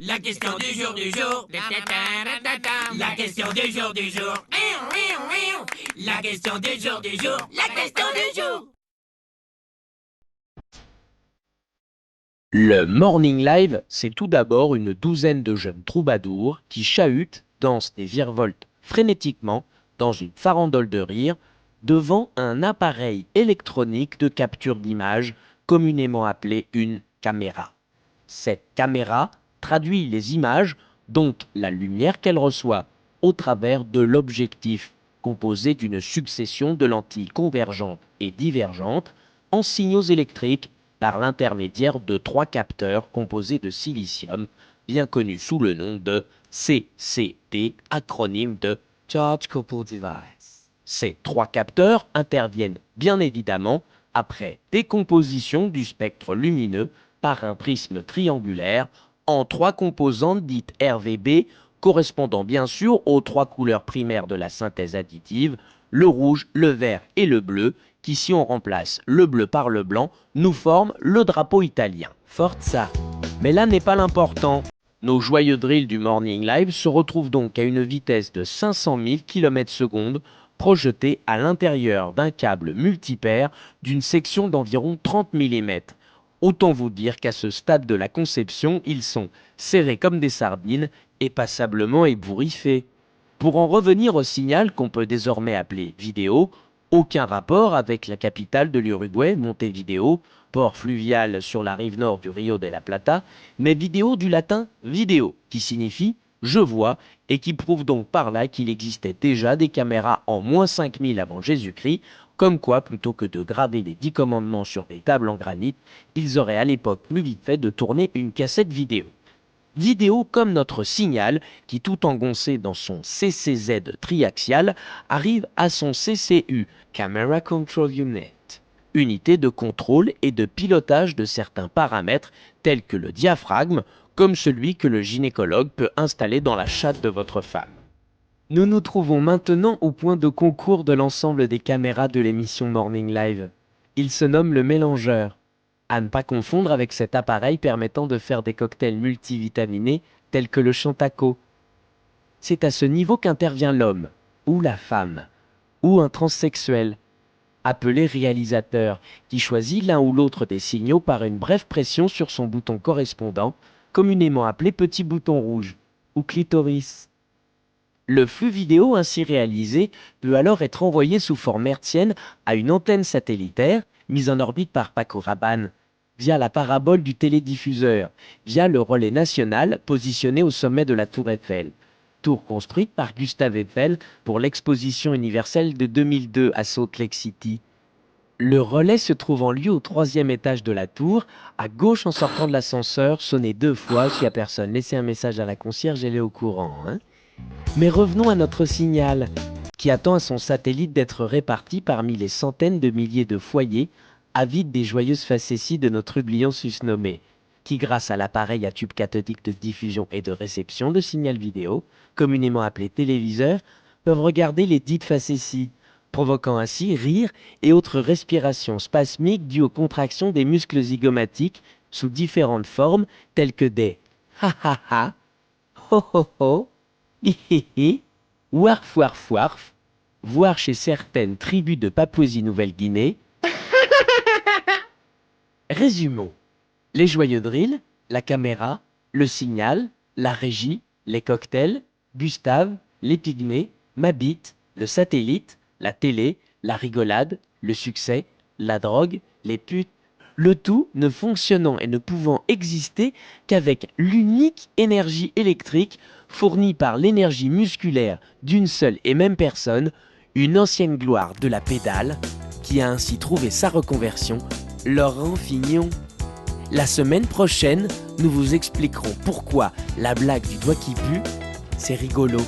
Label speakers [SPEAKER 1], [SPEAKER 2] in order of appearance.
[SPEAKER 1] La question du jour du jour. La question du jour du jour. La question du jour du jour. La question du jour.
[SPEAKER 2] Le Morning Live, c'est tout d'abord une douzaine de jeunes troubadours qui chahutent, dansent et virevoltent frénétiquement dans une farandole de rire devant un appareil électronique de capture d'image communément appelé une caméra. Cette caméra traduit les images, donc la lumière qu'elle reçoit, au travers de l'objectif, composé d'une succession de lentilles convergentes et divergentes en signaux électriques par l'intermédiaire de 3 capteurs composés de silicium, bien connus sous le nom de CCD, acronyme de Charge Coupled Device. Ces 3 capteurs interviennent bien évidemment après décomposition du spectre lumineux par un prisme triangulaire en 3 composantes dites RVB, correspondant bien sûr aux 3 couleurs primaires de la synthèse additive, le rouge, le vert et le bleu, qui, si on remplace le bleu par le blanc, nous forment le drapeau italien. Forza! Mais là n'est pas l'important. Nos joyeux drills du Morning Live se retrouvent donc à une vitesse de 500 000 km/s, projetés à l'intérieur d'un câble multipaire d'une section d'environ 30 mm. Autant vous dire qu'à ce stade de la conception, ils sont serrés comme des sardines et passablement ébouriffés. Pour en revenir au signal qu'on peut désormais appeler vidéo, aucun rapport avec la capitale de l'Uruguay, Montevideo, port fluvial sur la rive nord du Rio de la Plata, mais vidéo du latin vidéo, qui signifie je vois, et qui prouve donc par là qu'il existait déjà des caméras en moins 5000 avant Jésus-Christ, comme quoi, plutôt que de graver les 10 commandements sur des tables en granit, ils auraient à l'époque plus vite fait de tourner une cassette vidéo. Vidéo comme notre signal qui, tout engoncé dans son CCZ triaxial, arrive à son CCU, Camera Control Unit, unité de contrôle et de pilotage de certains paramètres tels que le diaphragme, comme celui que le gynécologue peut installer dans la chatte de votre femme. Nous nous trouvons maintenant au point de concours de l'ensemble des caméras de l'émission Morning Live. Il se nomme le mélangeur. À ne pas confondre avec cet appareil permettant de faire des cocktails multivitaminés tels que le Chantaco. C'est à ce niveau qu'intervient l'homme, ou la femme, ou un transsexuel, appelé réalisateur, qui choisit l'un ou l'autre des signaux par une brève pression sur son bouton correspondant, communément appelé petit bouton rouge, ou clitoris. Le flux vidéo ainsi réalisé peut alors être envoyé sous forme hertzienne à une antenne satellitaire mise en orbite par Paco Rabanne, via la parabole du télédiffuseur, via le relais national positionné au sommet de la Tour Eiffel. Tour construite par Gustave Eiffel pour l'exposition universelle de 2002 à Salt Lake City. Le relais se trouve en lieu au 3e étage de la tour, à gauche en sortant de l'ascenseur, sonnez 2 fois, s'il n'y a personne, laissez un message à la concierge, elle est au courant. Mais revenons à notre signal, qui attend à son satellite d'être réparti parmi les centaines de milliers de foyers avides des joyeuses facéties de notre trublion susnommé, qui grâce à l'appareil à tube cathodique de diffusion et de réception de signal vidéo, communément appelé téléviseur, peuvent regarder les dites facéties, provoquant ainsi rire et autres respirations spasmiques dues aux contractions des muscles zygomatiques sous différentes formes telles que des ha ha ha, ho ho ho, hi hi hi, warf warf warf, voire chez certaines tribus de Papouasie-Nouvelle-Guinée. Résumons. Les joyeux drills, la caméra, le signal, la régie, les cocktails, Gustave, les pygmées, ma bite, le satellite, la télé, la rigolade, le succès, la drogue, les putes, le tout ne fonctionnant et ne pouvant exister qu'avec l'unique énergie électrique fournie par l'énergie musculaire d'une seule et même personne, une ancienne gloire de la pédale, qui a ainsi trouvé sa reconversion, Laurent Fignon. La semaine prochaine, nous vous expliquerons pourquoi la blague du doigt qui pue, c'est rigolo.